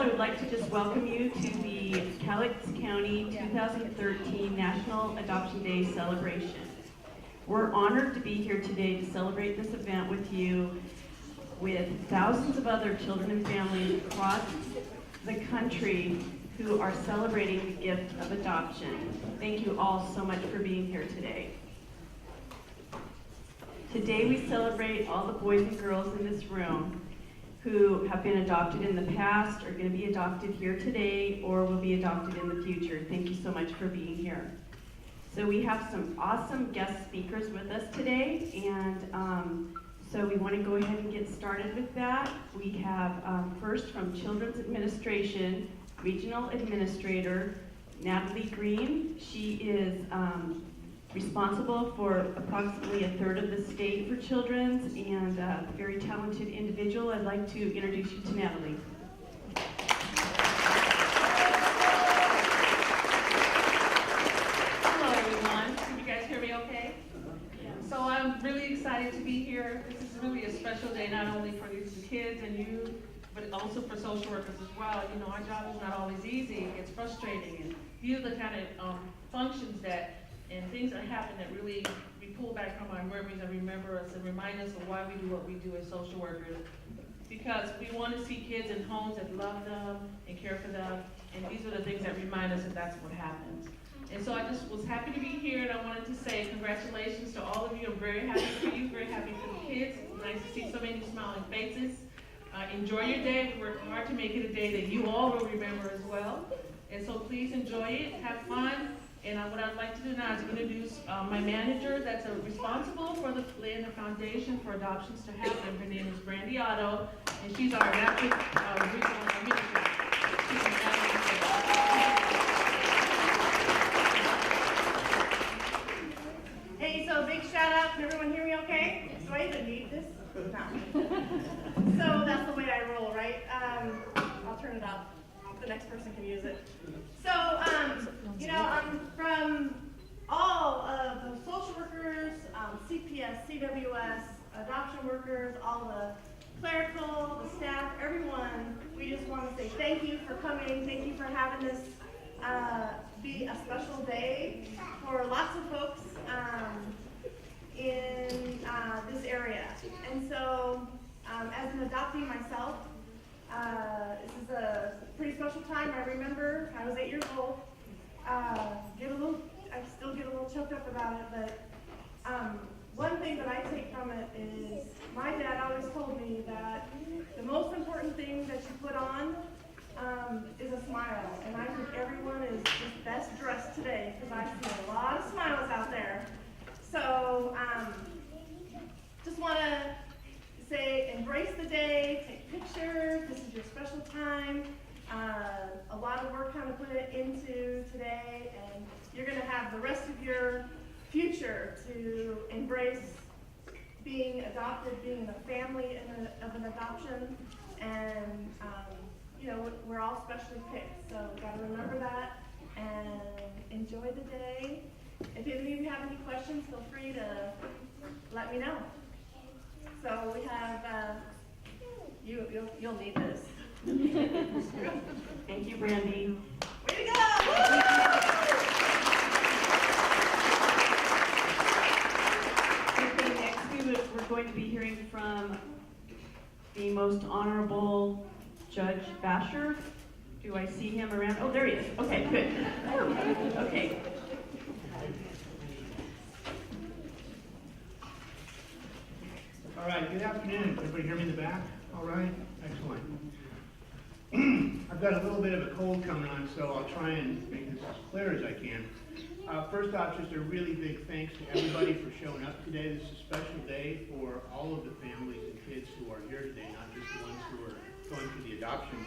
I would like to just welcome you to the Cowlitz County 2013 National Adoption Day celebration. We're honored to be here today to celebrate this event with you, with thousands of other children and families across the country who are celebrating the gift of adoption. Thank you all so much for being here today. Today we celebrate all the boys and girls in this room who have been adopted in the past, are going to be adopted here today, or will be adopted in the future. Thank you so much for being here. So we have some awesome guest speakers with us today, and so we want to go ahead and get started with that. We have first from Children's Administration, Regional Administrator Natalie Green. She is responsible for approximately a third of the state for Children's, and a very talented individual. I'd like to introduce you to Natalie. Hello everyone, can you guys hear me okay? So I'm really excited to be here. This is really a special day, not only for the kids and you, but also for social workers as well. You know, our job is not always easy, it gets frustrating, and these are the kind of functions that and things that happen that really we pull back from our memories and remember us and remind us of why we do what we do as social workers. Because we want to see kids in homes that love them and care for them, and these are the things that remind us that that's what happens. And so I just was happy to be here, and I wanted to say congratulations to all of you. I'm very happy for you, very happy for the kids. It's nice to see so many smiling faces. Enjoy your day. We worked hard to make it a day that you all will remember as well. And so please enjoy it, have fun. And what I'd like to do now is introduce my manager that's responsible for the Land and Foundation for Adoptions to Happen. Her name is Brandy Otto, and she's our adopted regional administrator. Hey, so big shout out. Can everyone hear me okay? Do I even need this? No. So that's the way I roll, right? I'll turn it up. The next person can use it. So, you know, I'm from all of the social workers, CPS, CWS, adoption workers, all the clerical, the staff, everyone. We just want to say thank you for coming. Thank you for having this be a special day for lots of folks in this area. And so, as an adoptee myself, this is a pretty special time. I remember I was 8 years old. I still get a little choked up about it, but one thing that I take from it is my dad always told me that the most important thing that you put on is a smile. And I think everyone is just best dressed today because I see a lot of smiles out there. So just want to say embrace the day, take pictures, this is your special time. A lot of work kind of put it into today, and you're going to have the rest of your future to embrace being adopted, being in a family of an adoption, and you know, we're all specially picked, so we've got to remember that and enjoy the day. If any of you have any questions, feel free to let me know. So we have, you'll need this. Thank you, Brandy. Way to go! Okay, next we're going to be hearing from the most honorable Judge Basher. Do I see him around? Oh, there he is. Okay, good. Okay. All right, good afternoon. Everybody hear me in the back? All right, excellent. I've got a little bit of a cold coming on, so I'll try and make this as clear as I can. First off, just a really big thanks to everybody for showing up today. This is a special day for all of the families and kids who are here today, not just the ones who are going through the adoption.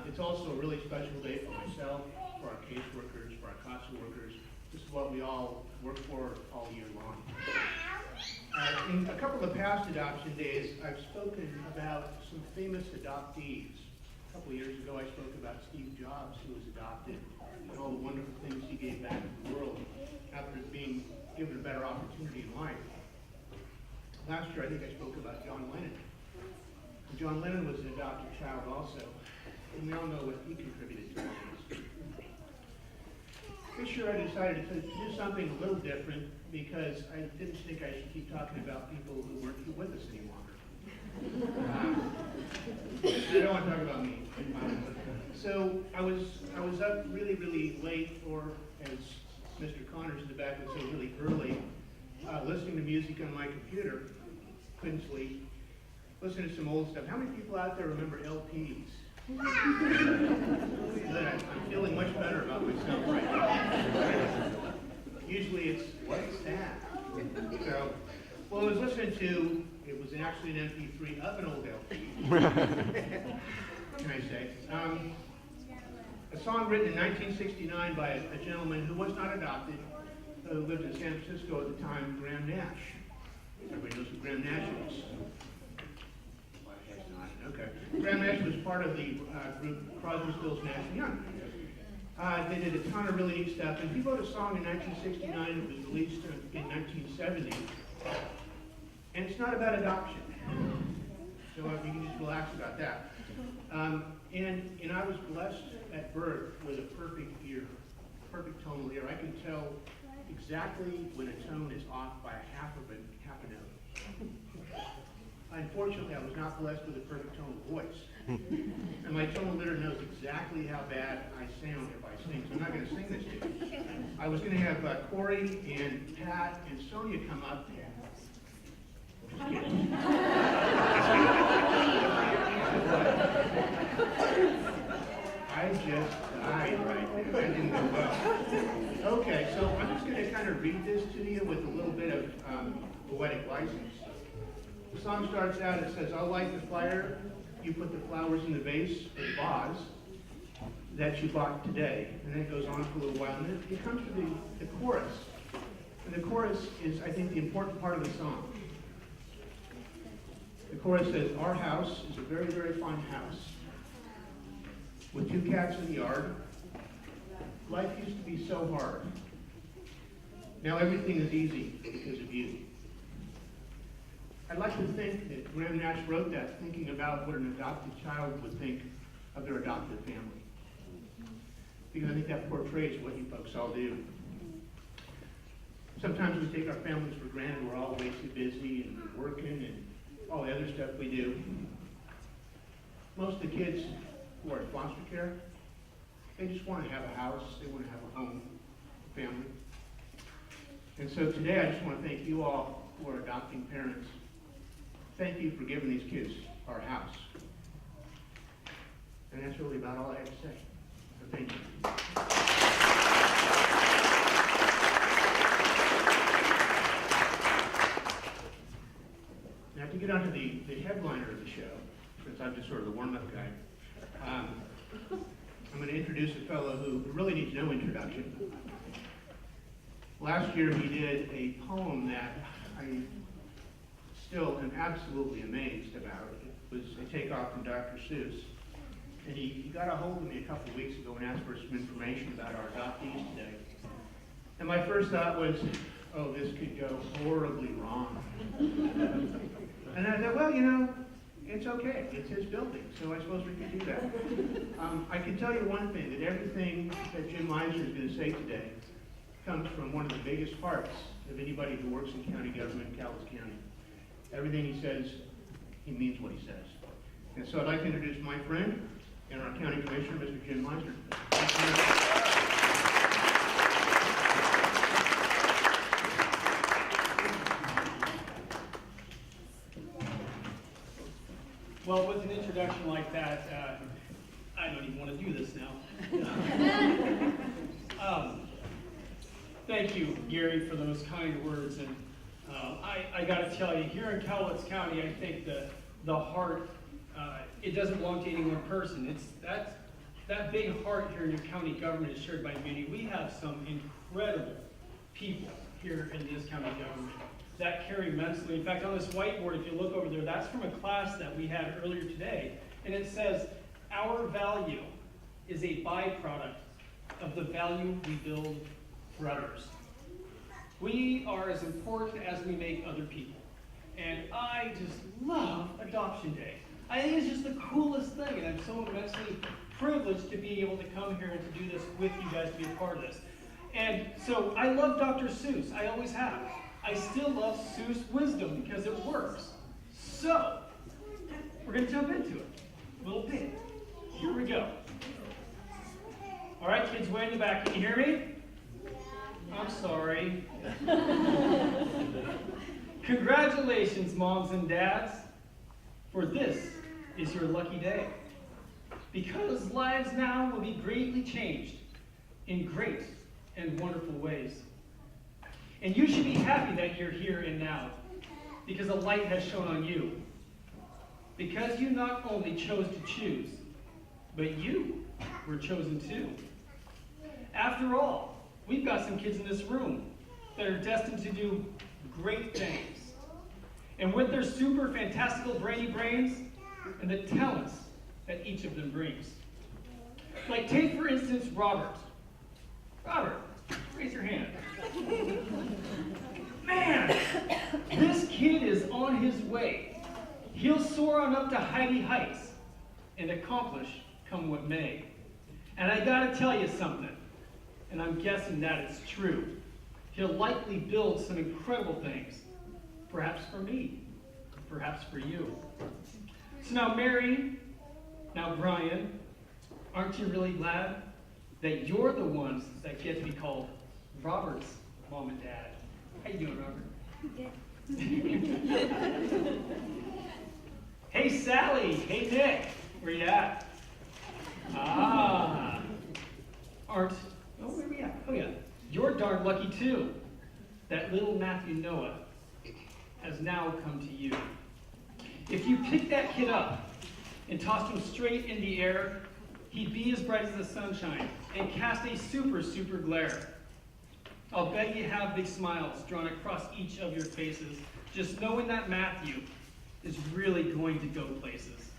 It's also a really special day for myself, for our caseworkers, for our CASA workers. This is what we all work for all year long. In a couple of past adoption days, I've spoken about some famous adoptees. A couple of years ago, I spoke about Steve Jobs, who was adopted, and all the wonderful things he gave back to the world after being given a better opportunity in life. Last year, I think I spoke about John Lennon. John Lennon was an adopted child also. and we all know what he contributed to all this. This year I decided to do something a little different because I didn't think I should keep talking about people who weren't with us any longer. I don't want to talk about me. So I was up really, really late, or as Mr. Connors in the back would say, really early, listening to music on my computer. Couldn't sleep. Listening to some old stuff. How many people out there remember LPs? Good. I'm feeling much better about myself right now. Usually it's, what's that? So, well, I was listening to, it was actually an MP3 of an old LP. What can I say? A song written in 1969 by a gentleman who was not adopted, who lived in San Francisco at the time, Graham Nash. Everybody knows who Graham Nash is. Well, I guess not. Okay. Graham Nash was part of the group Crosby, Stills, Nash and Young. They did a ton of really neat stuff, and he wrote a song in 1969 that was released in 1970, and it's not about adoption. So you can just relax about that. And I was blessed at birth with a perfect ear, perfect tonal ear. I can tell exactly when a tone is off by half a note. Unfortunately, I was not blessed with a perfect tonal voice. And my tonal leader knows exactly how bad I sound if I sing, so I'm not going to sing this to you. I was going to have Corey and Pat and Sonia come up. Just kidding. I just died right there. That didn't go well. Okay, so I'm just going to kind of read this to you with a little bit of poetic license. The song starts out, it says, I'll light the fire, you put the flowers in the vase or the vase that you bought today. And then it goes on for a little while, and then it comes to the chorus. And the chorus is, I think, the important part of the song. The chorus says, our house is a very, very fine house with 2 cats in the yard. Life used to be so hard. Now everything is easy because of you. I'd like to think that Graham Nash wrote that thinking about what an adopted child would think of their adopted family. Because I think that portrays what you folks all do. Sometimes we take our families for granted. We're all way too busy and working and all the other stuff we do. Most of the kids who are in foster care, they just want to have a house. They want to have a home, a family. And so today I just want to thank you all who are adopting parents. Thank you for giving these kids our house. And that's really about all I have to say. So thank you. Now to get on to the headliner of the show, since I'm just sort of the warm-up guy, I'm going to introduce a fellow who really needs no introduction. Last year he did a poem that I still am absolutely amazed about. It was a takeoff from Dr. Seuss. And he got a hold of me a couple of weeks ago and asked for some information about our adoptees today. And my first thought was, oh, this could go horribly wrong. And I thought, well, you know, it's okay. It's his building, so I suppose we can do that. I can tell you one thing, that everything that Jim Meisner is going to say today comes from one of the biggest hearts of anybody who works in county government in Cowlitz County. Everything he says, he means what he says. And so I'd like to introduce my friend and our county commissioner, Mr. Jim Meisner. Well, with an introduction like that, I don't even want to do this now. Thank you, Gary, for those kind words. And I got to tell you, here in Cowlitz County, I think the heart, it doesn't belong to any one person. It's that big heart here in your county government is shared by many. We have some incredible people here in this county government that care immensely. In fact, on this whiteboard, if you look over there, that's from a class that we had earlier today. And it says, our value is a byproduct of the value we build for others. We are as important as we make other people. And I just love Adoption Day. I think it's just the coolest thing, and I'm so immensely privilege to be able to come here and to do this with you guys, to be a part of this. And so I love Dr. Seuss. I always have. I still love Seuss wisdom because it works. So we're going to jump into it a little bit. Here we go. All right, kids way in the back. Can you hear me? I'm sorry. Congratulations, moms and dads, for this is your lucky day. Because lives now will be greatly changed in great and wonderful ways. And you should be happy that you're here and now, because a light has shone on you. Because you not only chose to choose, but you were chosen too. After all, we've got some kids in this room that are destined to do great things. And with their super fantastical brainy brains and the talents that each of them brings. Like take for instance Robert. Robert, raise your hand. Man, this kid is on his way. He'll soar on up to mighty heights and accomplish come what may. And I gotta tell you something, and I'm guessing that it's true. He'll likely build some incredible things, perhaps for me, perhaps for you. So now Mary, now Brian, aren't you really glad that you're the ones that get to be called Robert's mom and dad? How you doing, Robert? Good. Hey, Sally. Hey, Nick. Where you at? Ah. Where we at? Oh, yeah. You're darn lucky, too. That little Matthew Noah has now come to you. If you picked that kid up and tossed him straight in the air, he'd be as bright as the sunshine and cast a super, super glare. I'll bet you have big smiles drawn across each of your faces, just knowing that Matthew is really going to go places.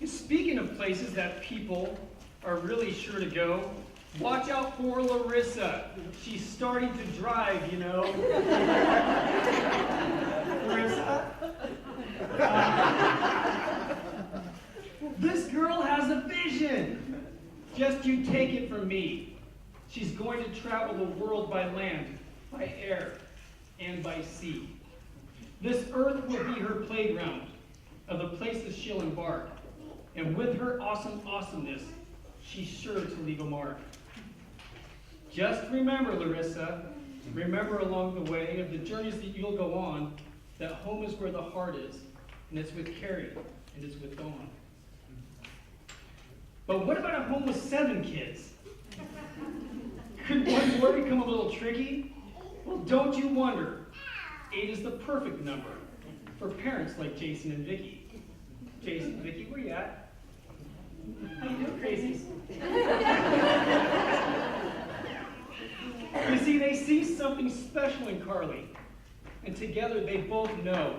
And speaking of places that people are really sure to go, watch out for Larissa. She's starting to drive, you know. Larissa? This girl has a vision. Just you take it from me. She's going to travel the world by land, by air, and by sea. This earth will be her playground of the places she'll embark. And with her awesome awesomeness, she's sure to leave a mark. Just remember, Larissa, remember along the way of the journeys that you'll go on, that home is where the heart is, and it's with Carrie, and it's with Dawn. But what about a home with 7 kids? Could one more become a little tricky? Well, don't you wonder. 8 is the perfect number for parents like Jason and Vicky. Jason, Vicky, where you at? How you doing, crazies? You see, they see something special in Carly, and together they both know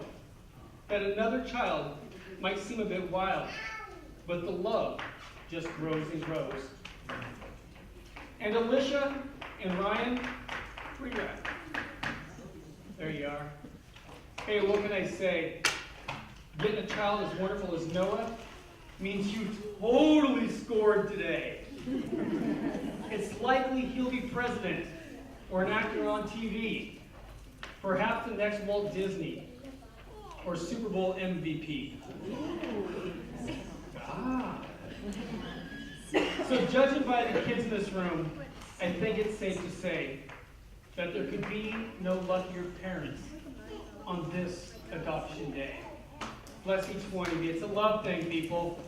that another child might seem a bit wild, but the love just grows and grows. And Alicia and Ryan, where you at? There you are. Hey, what can I say? Getting a child as wonderful as Noah means you totally scored today. It's likely he'll be president or an actor on TV, perhaps the next Walt Disney or Super Bowl MVP. Ah. So judging by the kids in this room, I think it's safe to say that there could be no luckier parents on this adoption day. Bless each one of you. It's a love thing, people.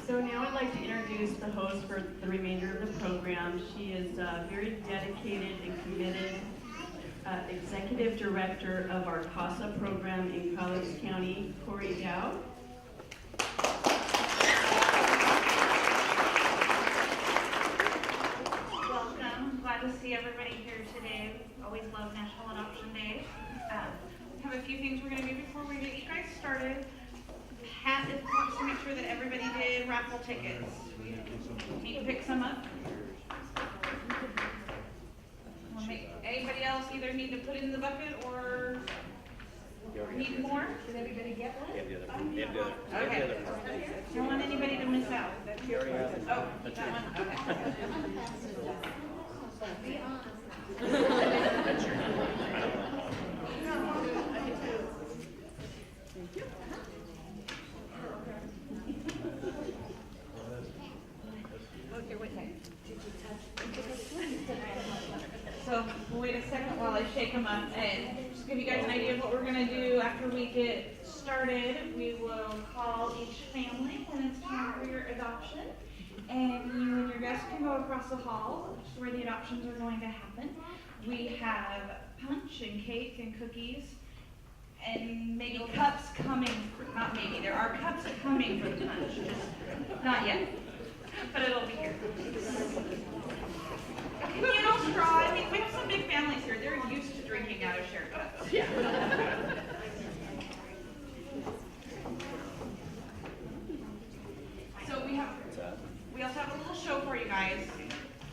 So now I'd like to introduce the host for the remainder of the program. She is a very dedicated and committed Executive Director of our CASA program in Cowlitz County, Corey Dow. Welcome. Glad to see everybody here today. Always love National Adoption Day. Have a few things we're going to do before we get you guys started. Pat wants to make sure that everybody did raffle tickets. Need to pick some up. gonna need to put it in the bucket or need more? Did everybody get one? Okay. Don't want anybody to miss out. Oh, you got one? So we'll wait a second while I shake them up and just give you guys an idea of what we're gonna do after we get started. We will call each family when it's time for your adoption. And you and your guests can go across the hall, which is where the adoptions are going to happen. We have punch and cake and cookies and maybe cups coming, not maybe, there are cups coming for the punch, just not yet, but it'll be here. Communal straw, I mean, we have some big families here, they're used to drinking out of shared cups. So we also have a little show for you guys.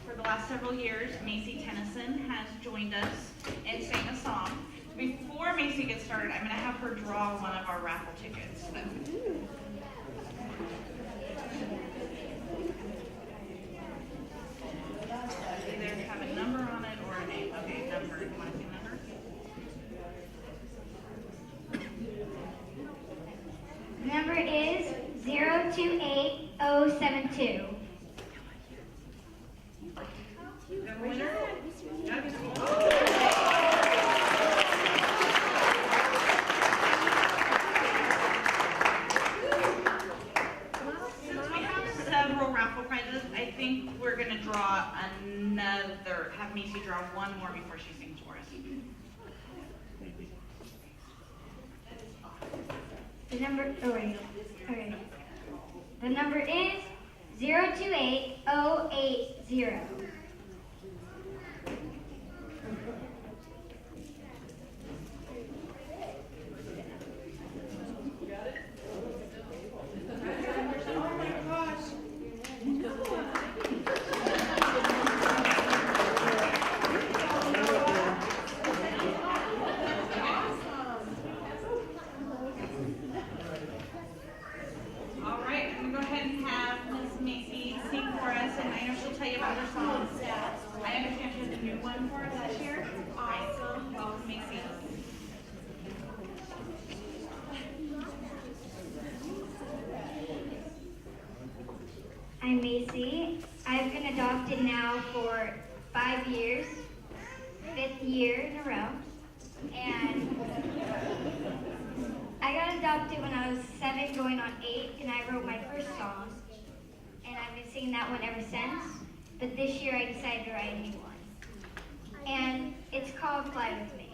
For the last several years, Macy Tennyson has joined us and sang a song. Before Macy gets started, I'm gonna have her draw one of our raffle tickets. Either have a number on it or a name. Okay, number. You want to see the number? Number is 028072. You have a winner? Since we have several raffle prizes, I think we're gonna draw have Macy draw one more before she sings for us. The number, oh wait, okay. The number is 028080. All right, I'm gonna go ahead and have Miss Macy sing for us, and I know she'll tell you about her songs. I understand she has a new one for us this year. Awesome. Welcome, Macy. I'm Macy. I've been adopted now for 5 years, 5th year in a row. And I got adopted when I was 7 going on 8, and I wrote my first song. And I've been singing that one ever since. But this year I decided to write a new one. And it's called Fly With Me.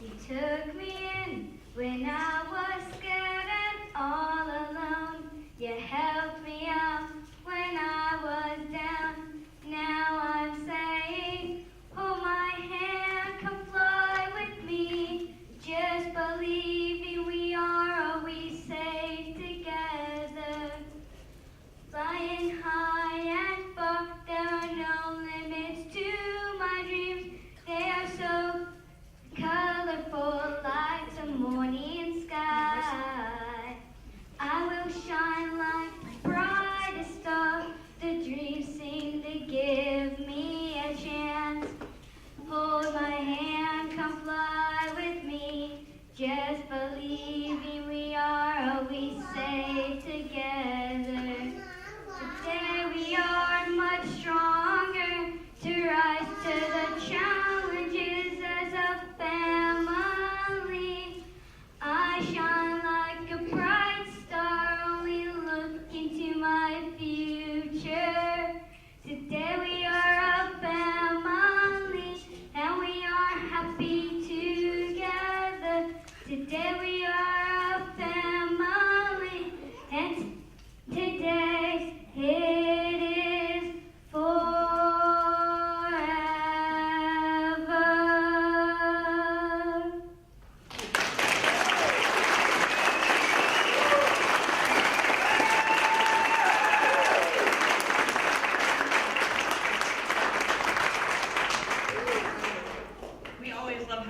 You took me in when I was scared and all alone. You helped me up when I was down. Now I'm saying, hold my hand, come fly with me. Just believe we are always safe together. Flying high and far, there are no limits to my dreams. They are so colorful like the morning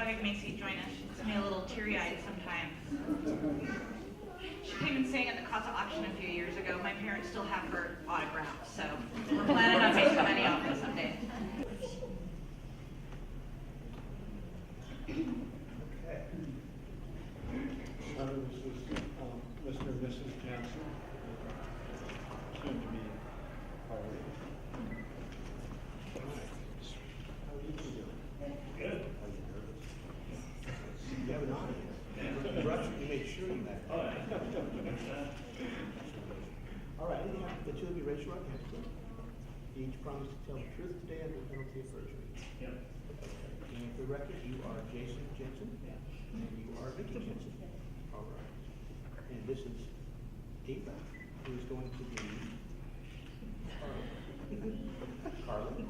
have Macy join us. She gets me a little teary-eyed sometimes. She came and sang at the Casa auction a few years ago. My parents still have her autograph, so we're planning on making money off it someday. Okay. This is Mr. and Mrs. Jensen, soon to be hired. How are you two doing? Good. Are you nervous? You have an audience. Rush, you made sure you met. All right. All right, the two of you raise your right hand. You each promise to tell the truth today under penalty of perjury. Yep. And for the record, you are Jason Jensen, and you are Vicki Jensen. All right. And this is Ava, who is going to be Carly.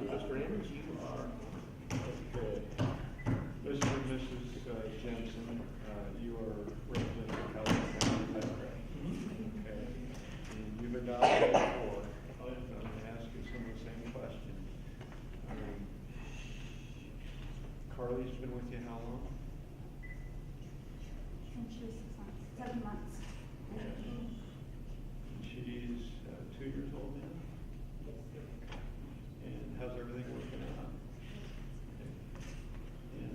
Mr. Andrews, you are good. Mr. and Mrs. Jensen, you are representing Cowlitz County, is that correct? Okay. And you've adopted before. I'm going to ask you some of the same questions. Carly's been with you how long? Since she was 6 months, 7 months. She's 2 years old now? And how's everything working out? And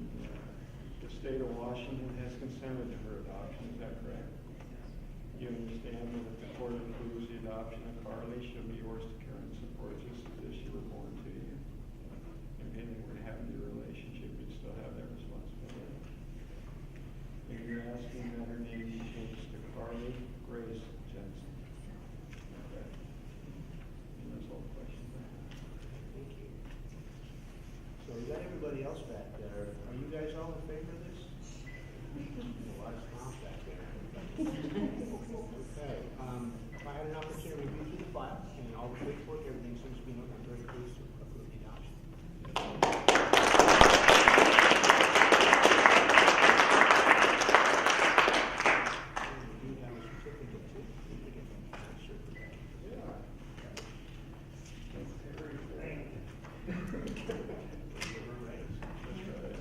the state of Washington has consented to her adoption, is that correct? You understand that if the court approves the adoption of Carly, she'll be yours to care and support just as if she were born to you. And if anything were to happen to your relationship, you'd still have that responsibility. And you're asking that her name be changed to Carly Grace Jensen. Okay. And that's all the questions I have. Thank you. So we got everybody else back there. Are you guys all in favor of this? A lot of smiles back there. Okay, if I had an opportunity to review through the file and all the paperwork, everything seems to be in order. I'm very pleased to approve the adoption. We do have a certificate too. We can get a cert for that. Yeah. That's very great. Give her a raise. That's right.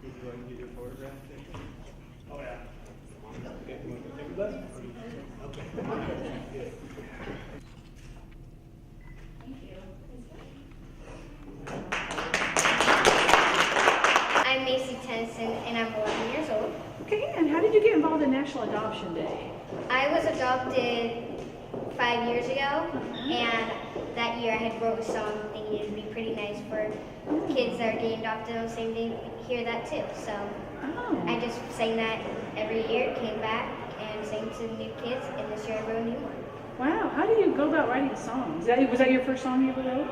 Would you like to get your photograph taken? Oh, yeah. Okay, you want to take a bus? Okay. Good. I'm Macy Tennyson, and I'm 11 years old. Okay, and how did you get involved in National Adoption Day? I was adopted 5 years ago, and that year I had wrote a song thinking it would be pretty nice for kids that are getting adopted on the same day to hear that too. So I just sang that every year, came back and sang to new kids, and this year I wrote a new one. Wow, how do you go about writing songs? Was that your first song you ever wrote?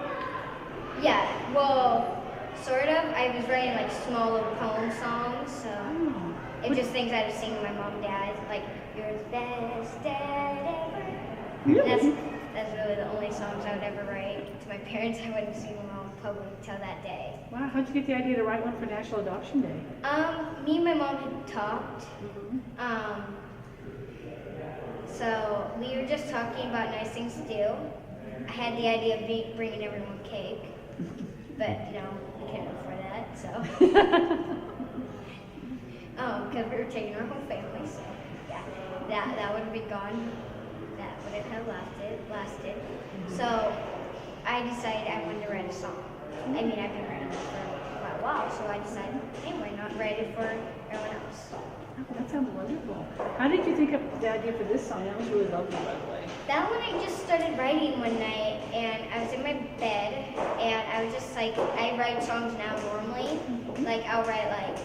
Yeah, well, sort of. I was writing like small little poem songs, so it's just things I would sing to my mom and dad, like "You're the best dad ever." Really? That's really the only songs I would ever write to my parents. I wouldn't sing them out in public until that day. Wow, how'd you get the idea to write one for National Adoption Day? Me and my mom had talked. So we were just talking about nice things to do. I had the idea of bringing everyone cake, but we couldn't afford that, so. Because we were taking our whole family, so yeah, that would have been gone. That wouldn't have lasted. So I decided I wanted to write a song. I mean, I've been writing it for quite a while, so I decided, hey, why not write it for everyone else? Oh, that sounds wonderful. How did you think of the idea for this song? That was really lovely, by the way. That one I just started writing one night, and I was in my bed, and I was just like, I write songs now normally. Like, I'll write like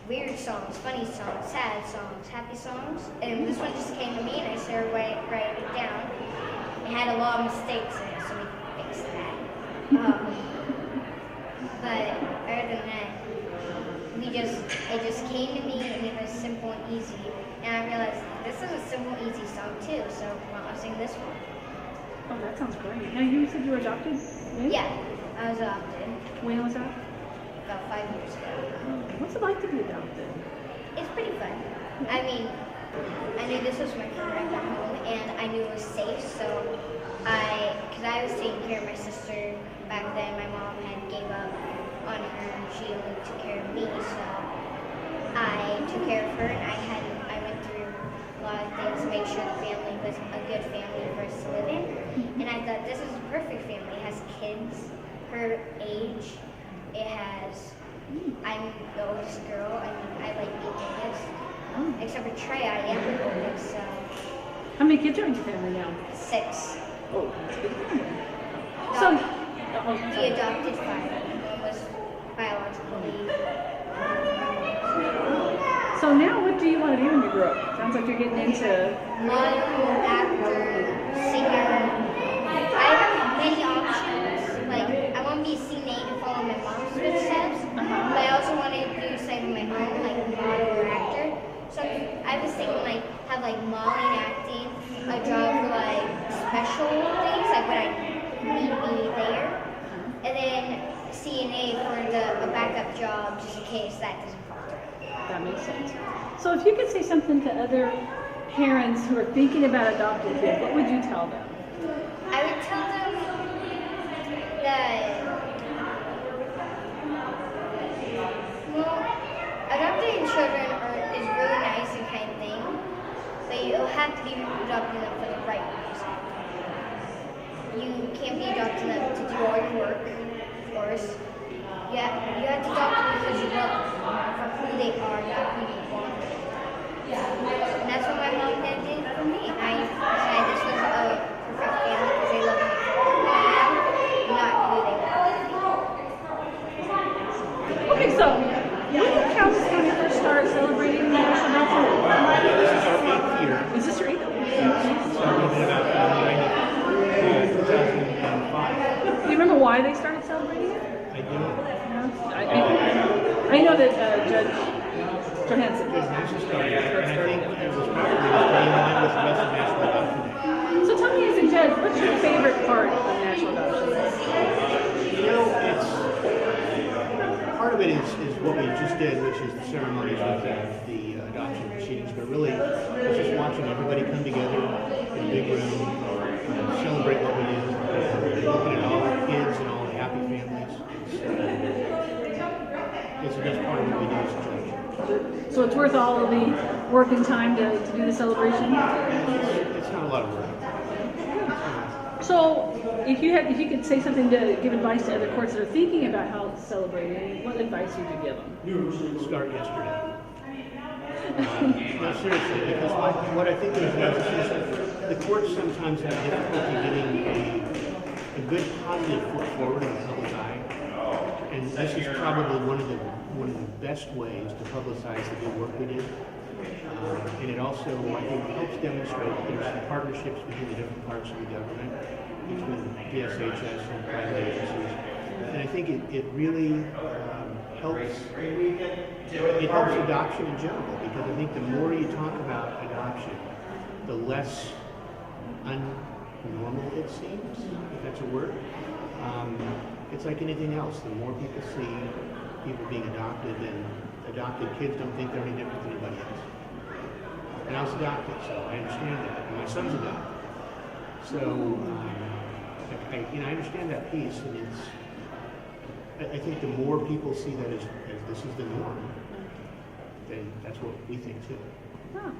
weird songs, funny songs, sad songs, happy songs. And this one just came to me, and I started writing it down. It had a lot of mistakes in it, so we fixed that. But other than that, it just came to me, and it was simple and easy. And I realized this is a simple, easy song too, so why don't I sing this one? Oh, that sounds great. Now, you said you were adopted? When? Yeah, I was adopted When was that? about 5 years ago. What's it like to be adopted? It's pretty fun. I mean, I knew this was my forever home, and I knew it was safe, so I because I was taking care of my sister back then. My mom had gave up on her. She only took care of me, so I took care of her, and I went through a lot of things to make sure the family was a good family for us to live in. And I thought this is a perfect family. It has kids her age. It has, I'm the oldest girl. I mean, I like being the oldest. Except for Trey, I am the oldest, so. How many kids are in your family now? 6. Oh, that's a big family. So, oh, we sorry. adopted 5. One was biologically. So now what do you want to do when you grow up? Sounds like you're getting into... Model, actor, singer. I have many options. Like, I want to be a CNA to follow my mom's footsteps. But I also want to do something of my own, like model or actor. So I was thinking like have like modeling, acting, a job for like special things, like when I need to be there. And then CNA for a backup job just in case that doesn't fall through. That makes sense. So if you could say something to other parents who are thinking about adopting kids, what would you tell them? I would tell them that, well, adopting children is really nice and kind of thing, but you'll have to be adopting them for the right reason. You can't be adopting them to do all your work, of course. You have to adopt them because you love them, for who they are, not who you want. And that's what my mom and dad did for me. I decided this was a perfect family because they love me for who I am, not who they want. Okay, so when did Cowlitz County first start celebrating National Adoption Day? This is our 8th year. Is this your 8th? Started in about 2005. Do you remember why they started celebrating it? I do. I know that Judge Johansson. There's national started, and I think it was probably in line with the rest of National Adoption Day. So tell me as a judge, what's your favorite part of National Adoption Day? You know, it's part of it is what we just did, which is the ceremonies of the adoption proceedings. But really, it's just watching everybody come together in a big room, celebrate what we did, looking at all the kids and all the happy families. It's the best part of what we do as a judge. So it's worth all of the work and time to do the celebration? It's not a lot of work. So if you could say something to give advice to other courts that are thinking about how celebrating, what advice would you give them? Start yesterday. No, seriously, because what I think is the courts sometimes have difficulty getting a good positive foot forward in the public eye. And this is probably one of the best ways to publicize the good work we did. And it also, I think, helps demonstrate that there's some partnerships between the different parts of the government, between DSHS and private agencies. And I think it really helps adoption in general, because I think the more you talk about adoption, the less unnormal it seems, if that's a word. It's like anything else. The more people see people being adopted, and adopted kids don't think they're any different than anybody else. And I was adopted, so I understand that. And my son's adopted. So, I understand that piece, and I think the more people see that as this is the norm, then that's what we think too. Oh,